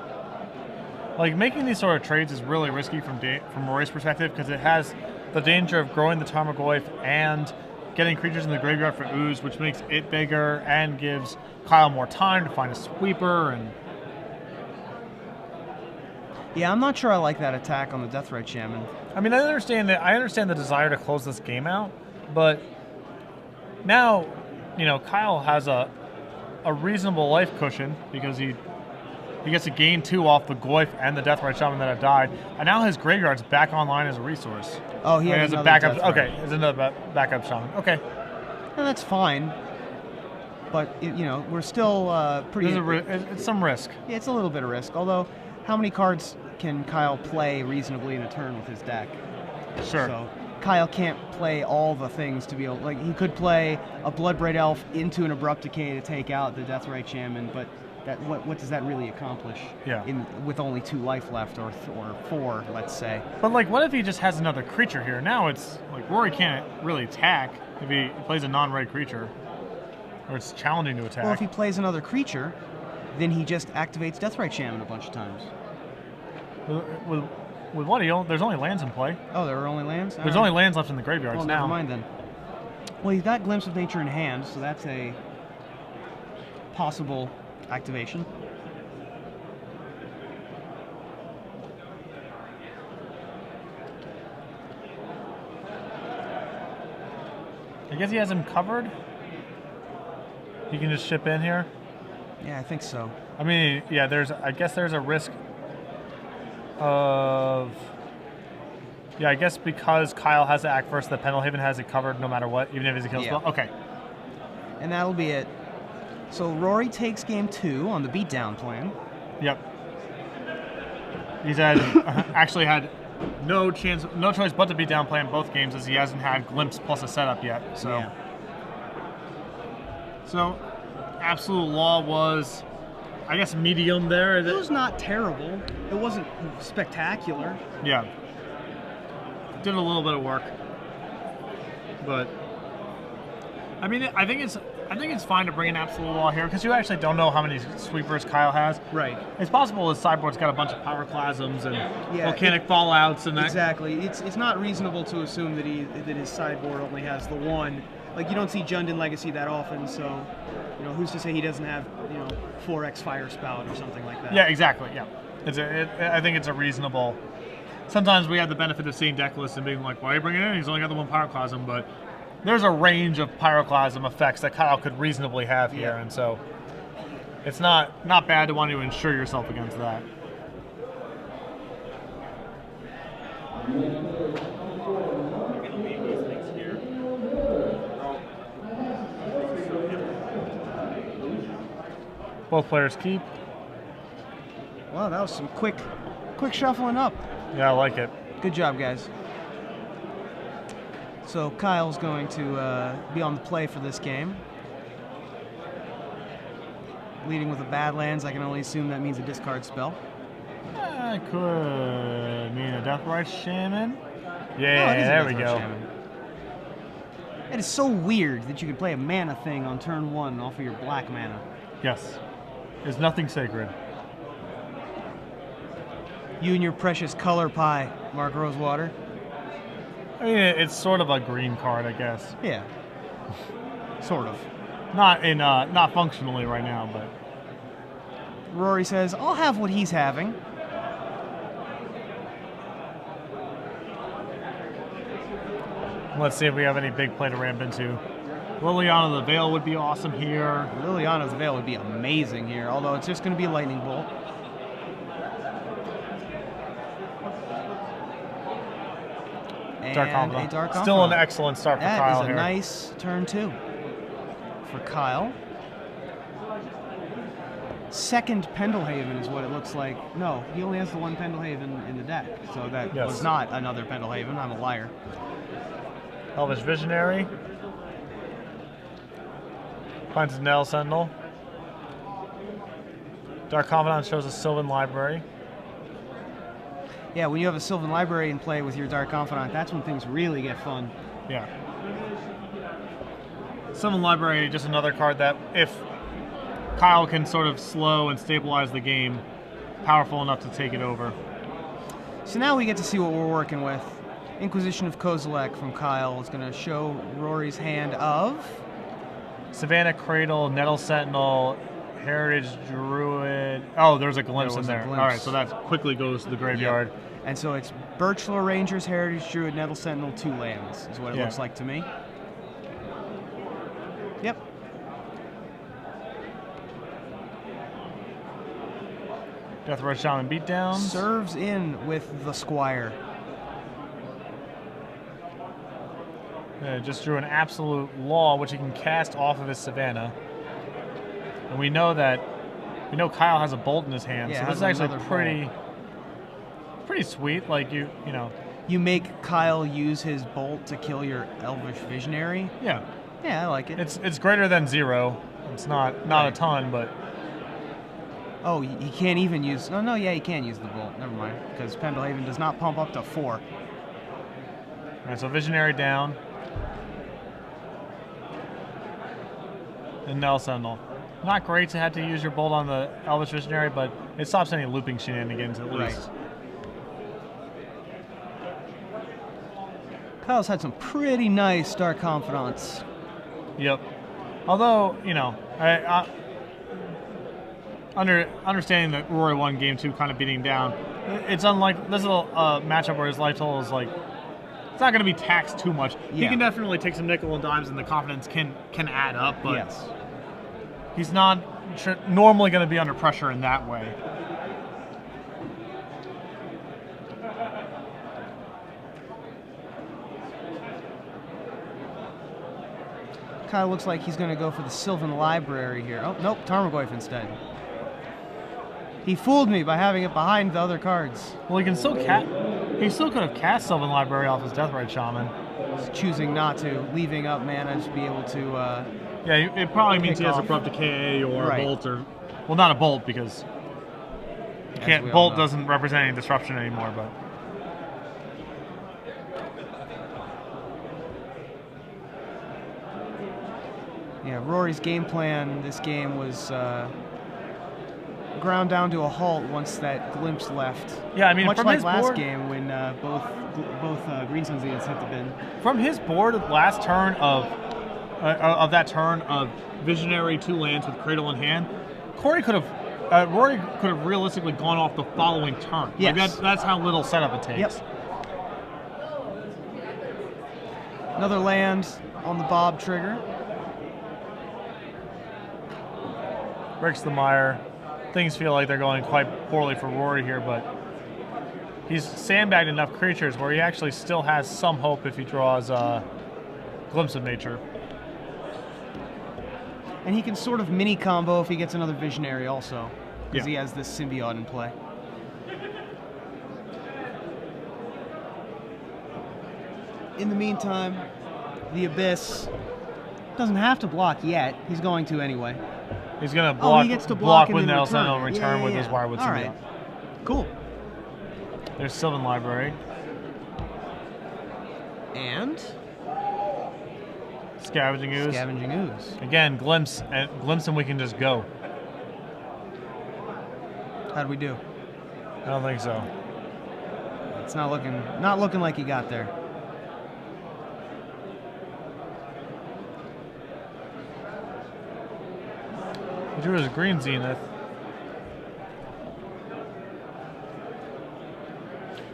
Like, making these sort of trades is really risky from Rory's perspective because it has the danger of growing the Tarmogoyf and getting creatures in the graveyard for ooze, which makes it bigger and gives Kyle more time to find a sweeper. And yeah, I'm not sure I like that attack on the Deathrite Shaman. I mean, I understand the desire to close this game out, but now, Kyle has a reasonable life cushion because he gets to gain 2 off the Goyf and the Deathrite Shaman that have died, and now his graveyard's back online as a resource. Oh, he has a backup. Deathrite. Okay, there's another backup Shaman. Okay, and that's fine. But we're still pretty. It's some risk. Yeah, it's a little bit of risk. Although, how many cards can Kyle play reasonably in a turn with his deck? Sure. So Kyle can't play all the things to be able. Like, he could play a Bloodbraid Elf into an Abrupt Decay to take out the Deathrite Shaman, but what does that really accomplish? Yeah. With only 2 life left, or 4, let's say. But what if he just has another creature here? Now it's like Rory can't really attack if he plays a non-red creature, or it's challenging to attack. Well, if he plays another creature, then he just activates Deathrite Shaman a bunch of times. With what? There's only lands in play. Oh, there are only lands? There's only lands left in the graveyards well, now. Never mind then. Well, he's got Glimpse of Nature in hand, so that's a possible activation. I guess he has him covered. He can just ship in here. Yeah, I think so. I mean, yeah. I guess there's a risk of. Yeah, I guess because Kyle has to act first, that Pendelhaven has it covered no matter what, even if it's a kill spell. Okay. And that'll be it. So Rory takes game 2 on the beatdown plan. Yep. He's actually had no choice but to beat down play in both games, as he hasn't had Glimpse plus a setup yet. So, yeah. So Absolute Law was, I guess, medium there. It was not terrible. It wasn't spectacular. Yeah. Did a little bit of work. but I mean, I think it's fine to bring an absolute wall here because you actually don't know how many sweepers Kyle has. Right. It's possible his sideboard's got a bunch of pyroclasms and volcanic fallouts and that. Exactly. It's not reasonable to assume that his sideboard only has the one. Like, you don't see Jundin Legacy that often, so who's to say he doesn't have 4x Fire Spout or something like that. Yeah, exactly. Yeah, I think it's a reasonable. Sometimes we have the benefit of seeing deck lists and being like, why are you bringing it in? He's only got the one pyroclasm, but there's a range of pyroclasm effects that Kyle could reasonably have here, and so it's not bad to want to insure yourself against that. Both players keep. Wow, that was some quick shuffling up. Yeah, I like it. Good job, guys. So Kyle's going to be on the play for this game. Leading with a Badlands, I can only assume that means a discard spell. Could mean a Deathrite Shaman. Yeah, there we go. Shaman. It is so weird that you can play a mana thing on turn 1 off of your black mana. Yes. There's nothing sacred. You and your precious color pie, Mark Rosewater. I mean, it's sort of a green card, I guess. Yeah. Sort of. Not functionally right now, but. Rory says, I'll have what he's having. Let's see if we have any big play to ramp into. Liliana the Veil would be awesome here. Liliana's Veil would be amazing here, although it's just going to be Lightning Bolt. Dark Confidant. Still an excellent start for Kyle here. That is a nice turn 2 for Kyle. Second Pendelhaven is what it looks like. No, he only has the one Pendelhaven in the deck, so that was not another Pendelhaven. I'm a liar. Elvish Visionary. Finds a Nail Sentinel. Dark Confidant shows a Sylvan Library. Yeah, when you have a Sylvan Library in play with your Dark Confidant, that's when things really get fun. Yeah. Sylvan Library, just another card that, if Kyle can sort of slow and stabilize the game, powerful enough to take it over. So now we get to see what we're working with. Inquisition of Kozilek from Kyle is going to show Rory's hand of Savannah Cradle, Nettle Sentinel, Heritage Druid. Oh, there's a glimpse in there. All right, so that quickly goes to the graveyard. Yep. And so it's Birchlore Rangers, Heritage Druid, Nettle Sentinel, 2 lands is what it looks like to me. Yep. Deathrite Shaman beatdown. Serves in with the Squire. Just drew an Absolute Law, which he can cast off of his Savannah. And we know Kyle has a Bolt in his hand, so this is actually pretty sweet. Like you make Kyle use his Bolt to kill your Elvish Visionary. Yeah. Yeah, I like it. It's greater than 0. It's not a ton, but. Oh, he can't even use. No, yeah, he can use the Bolt. Never mind, because Pendelhaven does not pump up to 4. All right, so Visionary down. And Nell Sentinel. Not great to have to use your Bolt on the Elvish Visionary, but it stops any looping shenanigans at least. Kyle's had some pretty nice Dark Confidants. Yep. Although, understanding that Rory won game 2 kind of beating down, it's unlike this little matchup where his life total is like, it's not going to be taxed too much. Yeah. He can definitely take some nickel and dimes and the confidence can add up, but he's not normally going to be under pressure in that way. Kyle looks like he's going to go for the Sylvan Library here. Oh, nope, Tarmogoyf instead. He fooled me by having it behind the other cards. Well, he still could have cast Sylvan Library off his Deathrite Shaman. He's choosing not to, leaving up mana to be able to. Yeah, it probably means he has Abrupt Decay or a Bolt, or well, not a Bolt because Bolt doesn't represent any disruption anymore, but. Yeah, Rory's game plan this game was ground down to a halt once that glimpse left. Yeah, I mean, much from like his last board, game when both Green Suns units hit the bin. from his board, last turn of that turn of Visionary 2 lands with Cradle in hand, Rory could have realistically gone off the following turn. Yes. Like that's how little setup it takes. Yep. Another land on the Bob trigger. Breaks the mire. Things feel like they're going quite poorly for Rory here, but he's sandbagged enough creatures where he actually still has some hope if he draws Glimpse of Nature. And he can sort of mini combo if he gets another Visionary also, because Yeah. he has this Symbiote in play. In the meantime, the Abyss doesn't have to block yet. He's going to anyway. He's going to block, he gets to block and with then Nelson and return. return with his Wirewood All Symbiote. right. Cool. There's Sylvan Library. And Scavenging Ooze. Scavenging Ooze. Again, Glimpse and we can just go. How'd we do? I don't think so. It's not looking like he got there. He drew his Green Zenith.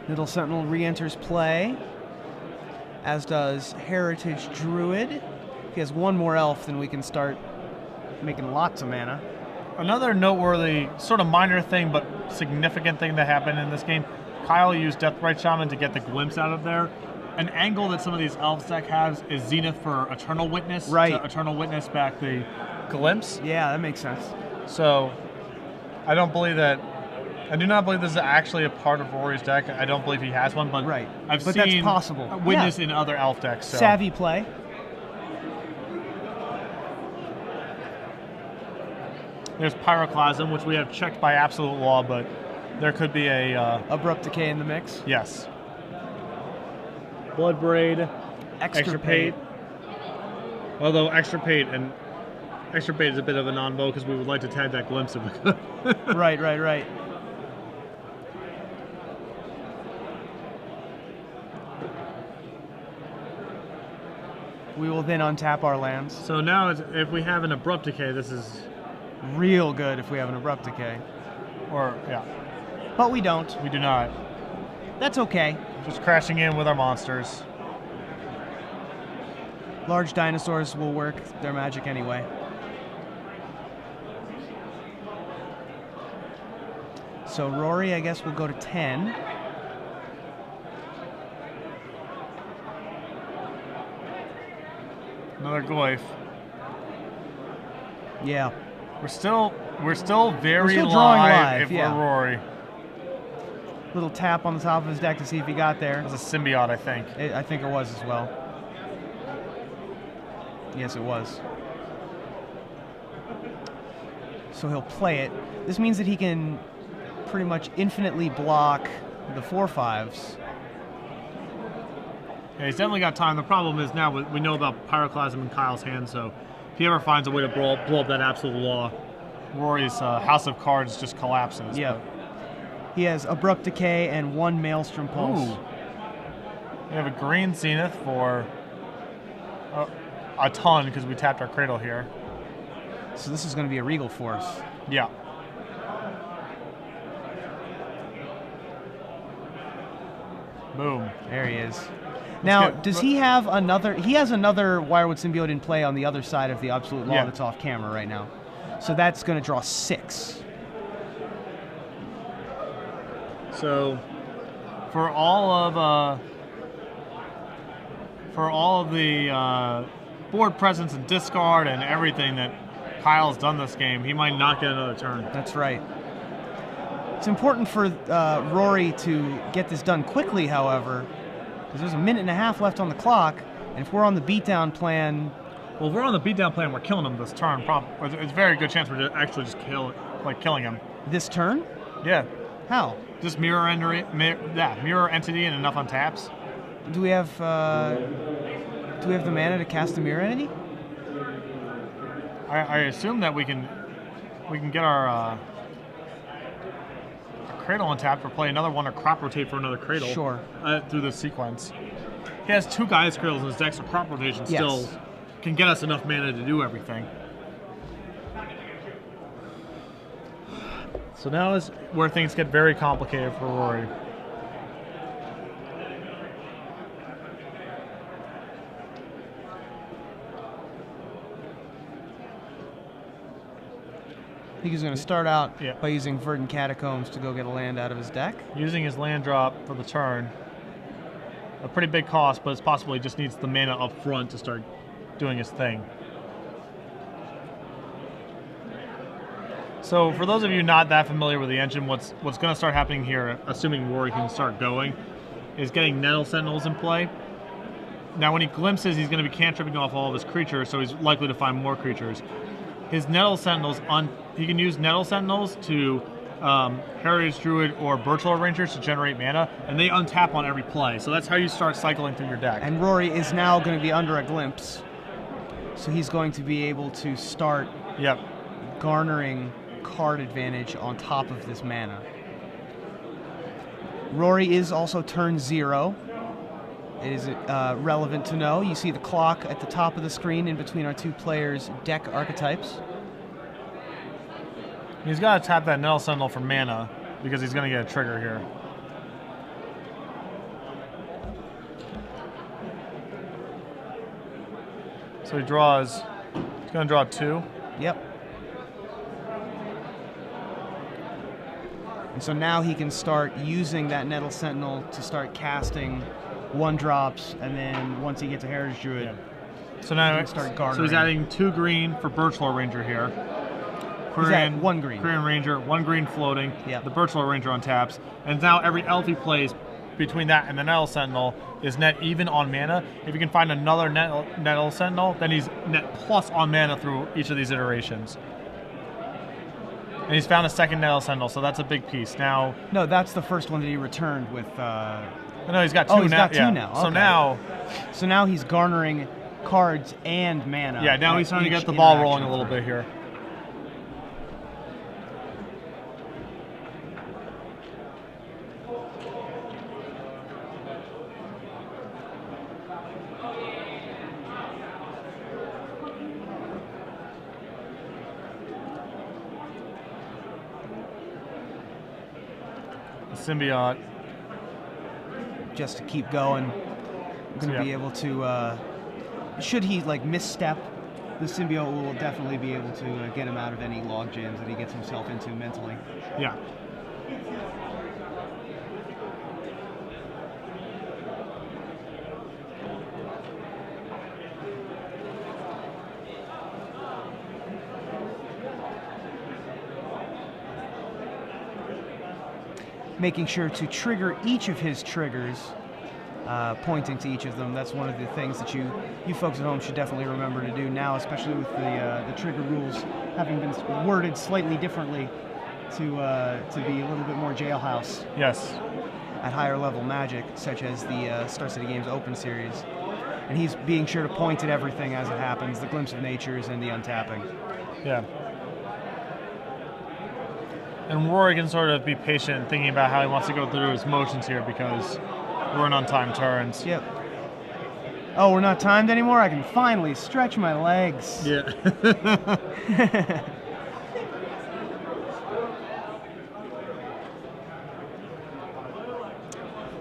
Little Sentinel re-enters play, as does Heritage Druid. If he has one more elf, then we can start making lots of mana. Another noteworthy, sort of minor thing, but significant thing that happened in this game, Kyle used Deathbright Shaman to get the Glimpse out of there. An angle that some of these elves deck has is Zenith for Eternal Witness. Right. To Eternal Witness back the Glimpse. Yeah, that makes sense. So, I do not believe this is actually a part of Rory's deck. I don't believe he has one, but Right. I've But seen that's possible. Witness in other elf decks. So. Savvy play. There's Pyroclasm, which we have checked by absolute law, but there could be a... Abrupt Decay in the mix. yes. Bloodbraid. Extirpate. Although Extirpate is a bit of a non-bow because we would like to tag that Glimpse if we could. Right. We will then untap our lands. So now, if we have an Abrupt Decay, this is... Real good if we have an Abrupt Decay. Or, yeah, But we don't. we do not. That's okay. Just crashing in with our monsters. Large dinosaurs will work their magic anyway. So Rory, I guess, will go to 10. Another Goyf. Yeah. We're still very still drawing live, if yeah. we're Rory. Little tap on the top of his deck to see if he got there. That's a Symbiote, I think. I think it was as well. Yes, it was. So he'll play it. This means that he can pretty much infinitely block the 4/5s. Yeah, he's definitely got time. The problem is now we know about Pyroclasm in Kyle's hand, so if he ever finds a way to blow up that absolute law, Rory's House of Cards just collapses. Yeah. He has Abrupt Decay and 1 Maelstrom Pulse. Ooh. We have a Green Zenith for a ton because we tapped our Cradle here. So this is going to be a Regal Force. Yeah. Boom. There he is. Now, does he have another... He has another Wirewood Symbiote in play on the other side of the Absolute Law that's off camera right now. So that's going to draw 6. So, for all of the board presence and discard and everything that Kyle's done this game, he might not get another turn. That's right. It's important for Rory to get this done quickly, however, because there's a minute and a half left on the clock, and if we're on the beatdown plan... Well, if we're on the beatdown plan, we're killing him this turn. It's a very good chance we're actually just killing him. This turn? Yeah. How? Just mirror entity and enough on taps. Do we have the mana to cast a mirror entity? I assume that we can get our cradle untapped or play another one or crop rotate for another cradle. Sure. Through this sequence. He has 2 Gaia's cradles in his deck, so crop rotation still can get us enough mana to do everything. So now is where things get very complicated for Rory. I think he's going to start out by using Verdant Catacombs to go get a land out of his deck. Using his land drop for the turn. A pretty big cost, but it's possible he just needs the mana up front to start doing his thing. So for those of you not that familiar with the engine, what's going to start happening here, assuming Rory can start going, is getting Nettle Sentinels in play. Now when he glimpses, he's going to be cantripping off all of his creatures, so he's likely to find more creatures. His Nettle Sentinels, he can use Nettle Sentinels to Heritage Druid or Birchlord Rangers to generate mana, and they untap on every play. So that's how you start cycling through your deck. And Rory is now going to be under a glimpse, so he's going to be able to start garnering card advantage on top of this mana. Rory is also turn 0. It is relevant to know. You see the clock at the top of the screen in between our 2 players' deck archetypes. He's got to tap that Nettle Sentinel for mana because he's going to get a trigger here. So he draws, he's going to draw 2. Yep. And so now he can start using that Nettle Sentinel to start casting 1-drops, and then once he gets a Heritage Druid, so now he can start garnering. So he's adding 2 green for Birchlord Ranger here. He's at 1 green. Korean Ranger, 1 green floating. Yep. The Birchlord Ranger on taps. And now every elf he plays between that and the Nettle Sentinel is net even on mana. If you can find another Nettle Sentinel, then he's net plus on mana through each of these iterations. And he's found a second Nettle Sentinel, so that's a big piece. Now, no, that's the first one that he returned with. No, he's got 2 now. Oh, he's got 2 now. Okay. So now he's garnering cards and mana. Yeah, now he's starting to get the ball rolling a little bit here. Symbiote. Just to keep going. Going to be able to, should he misstep, the symbiote will definitely be able to get him out of any log jams that he gets himself into mentally. Yeah. Making sure to trigger each of his triggers, pointing to each of them. That's one of the things that you folks at home should definitely remember to do now, especially with the trigger rules having been worded slightly differently to be a little bit more jailhouse. Yes. At higher level Magic, such as the Star City Games Open Series. And he's being sure to point at everything as it happens, the Glimpse of Natures and the untapping. Yeah. And Rory can sort of be patient, thinking about how he wants to go through his motions here because we're in untimed turns. Yep. Oh, we're not timed anymore? I can finally stretch my legs. Yeah.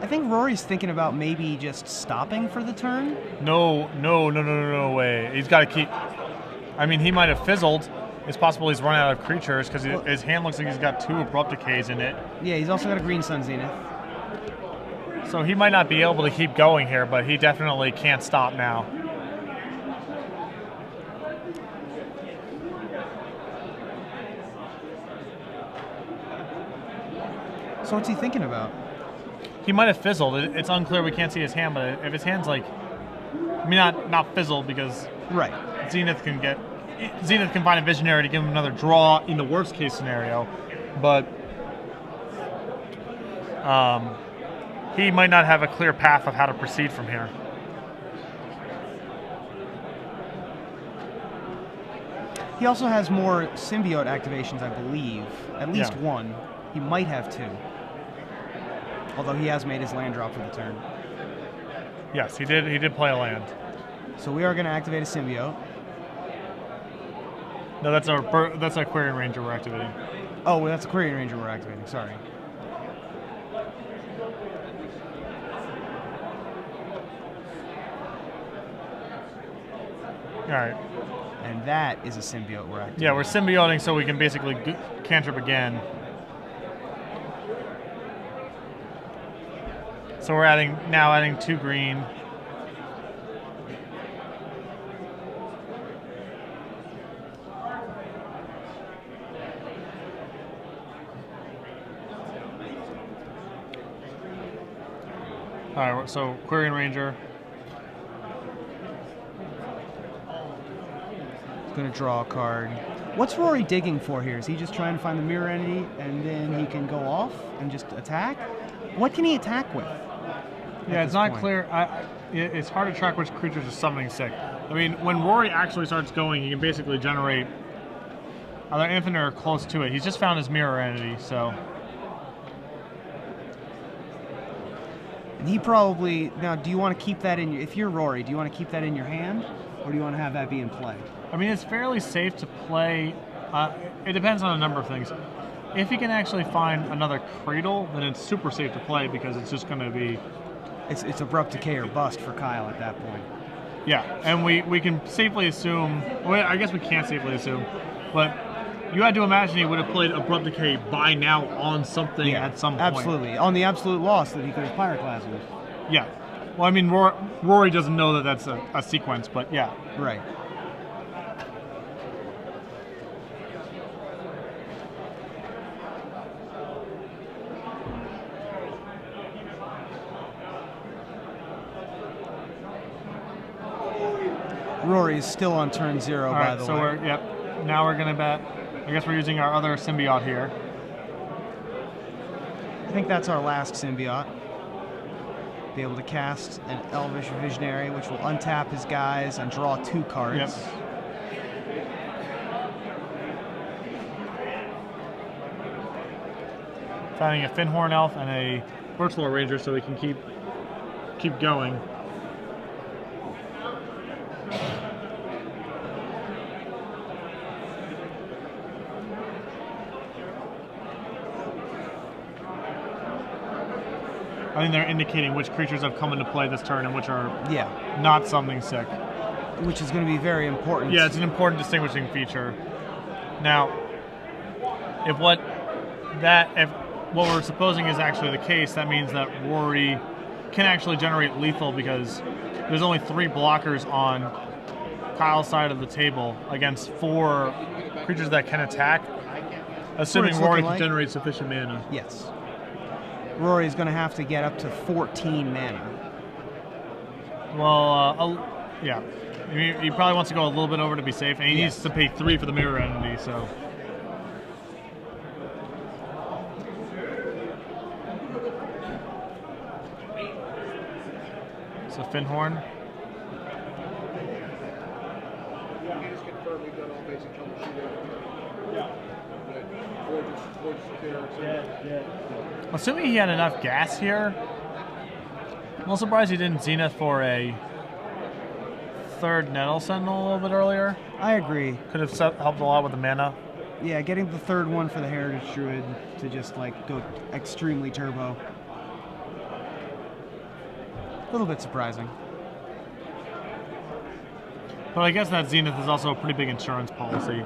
I think Rory's thinking about maybe just stopping for the turn. No way. He's got to keep... I mean, he might have fizzled. It's possible he's run out of creatures because his hand looks like he's got 2 Abrupt Decays in it. Yeah, he's also got a Green Sun Zenith. So he might not be able to keep going here, but he definitely can't stop now. So what's he thinking about? He might have fizzled. It's unclear. We can't see his hand, but if his hand's not fizzled because Zenith can find a Visionary to give him another draw in the worst case scenario, but he might not have a clear path of how to proceed from here. He also has more symbiote activations, I believe. At least one. He might have 2. Although he has made his land drop for the turn. Yes, he did. He did play a land. So we are going to activate a symbiote. No, that's our Aquarian Ranger we're activating. Oh, well, that's Aquarian Ranger we're activating. Sorry. All right. And that is a symbiote we're activating. Yeah, we're symbioting so we can basically cantrip again. So we're adding 2 green. All right, so Aquarian Ranger. Going to draw a card. What's Rory digging for here? Is he just trying to find the mirror entity and then he can go off and just attack? What can he attack with? Yeah, it's not clear. It's hard to track which creatures are summoning sick. I mean, when Rory actually starts going, he can basically generate either infinite or close to it. He's just found his mirror entity, so. And he probably, now do you want to keep that in your, if you're Rory, do you want to keep that in your hand or do you want to have that be in play? I mean, it's fairly safe to play. It depends on a number of things. If he can actually find another Cradle, then it's super safe to play because it's just going to be... It's Abrupt Decay or Bust for Kyle at that point. Yeah, and we can safely assume... Well, I guess we can't safely assume, but you had to imagine he would have played Abrupt Decay by now on something at some point. Absolutely. On the absolute loss that he could have Pyroclasmed. Yeah. Well, I mean, Rory doesn't know that that's a sequence, but yeah. Right. Rory is still on turn 0, by the way. So now we're gonna bet. I guess we're using our other symbiote here. I think that's our last symbiote. Be able to cast an Elvish Visionary, which will untap his guys and draw 2 cards. Yep. Finding a Finhorn Elf and a Virtual Ranger so we can keep going. I think they're indicating which creatures have come into play this turn and which are not something sick. Which is going to be very important. Yeah, it's an important distinguishing feature. Now, if what we're supposing is actually the case, that means that Rory can actually generate lethal because there's only 3 blockers on Kyle's side of the table against 4 creatures that can attack, assuming Rory can generate sufficient mana. Yes. Rory's going to have to get up to 14 mana. Well, yeah. He probably wants to go a little bit over to be safe, and he needs to pay 3 for the mirror entity, so. So Finhorn. Assuming he had enough gas here, I'm a little surprised he didn't Zenith for a 3rd Nettle Sentinel a little bit earlier. I agree. Could have helped a lot with the mana. Yeah, getting the 3rd one for the Heritage Druid to just like go extremely turbo. A little bit surprising. But I guess that Zenith is also a pretty big insurance policy.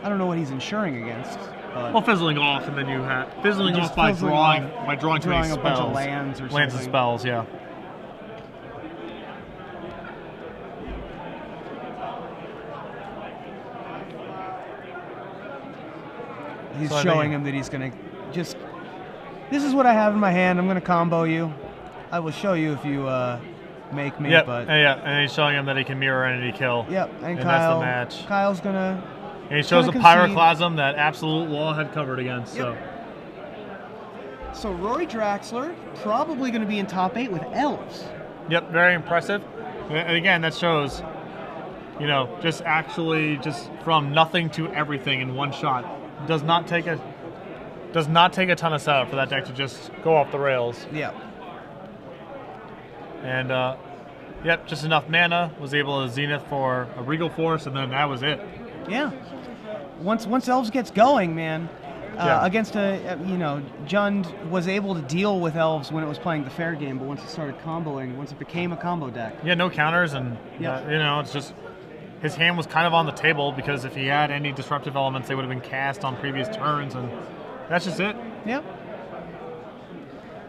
I don't know what he's insuring against. Well, fizzling off, and then you have fizzling off by drawing too many spells. A bunch of lands or something. Lands and spells, yeah. He's showing him that he's going to just. This is what I have in my hand. I'm going to combo you. I will show you if you make me. Yep. But and he's showing him that he can mirror entity kill. Yep. And that's Kyle, the match. Kyle's going to. And he shows a Pyroclasm that Absolute Law had covered against. Yep. So Rory Draxler probably going to be in top 8 with Elves. Yep, very impressive. And again, that shows you know, just actually just from nothing to everything in one shot. Does not take a ton of setup for that deck to just go off the rails. Yeah. And yep, just enough mana. Was able to Zenith for a Regal Force, and then that was it. Yeah. Once Elves gets going, man, Yeah. against Jund was able to deal with Elves when it was playing the fair game, but once it started comboing, once it became a combo deck. Yeah, no counters, and Yeah. you know, it's just his hand was kind of on the table because if he had any disruptive elements, they would have been cast on previous turns, and that's just it. Yeah.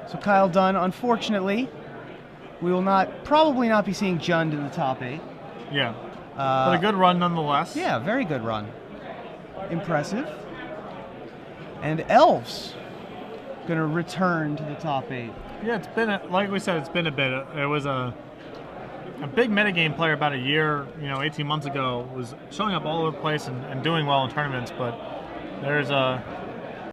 So Kyle Dunne, unfortunately, we will probably not be seeing Jund in the top 8. Yeah, but a good run nonetheless. Yeah, very good run. Impressive. And Elves going to return to the top 8. Yeah, it's been like we said, it's been a bit. It was a big metagame player about a year, 18 months ago, was showing up all over the place and doing well in tournaments, but there's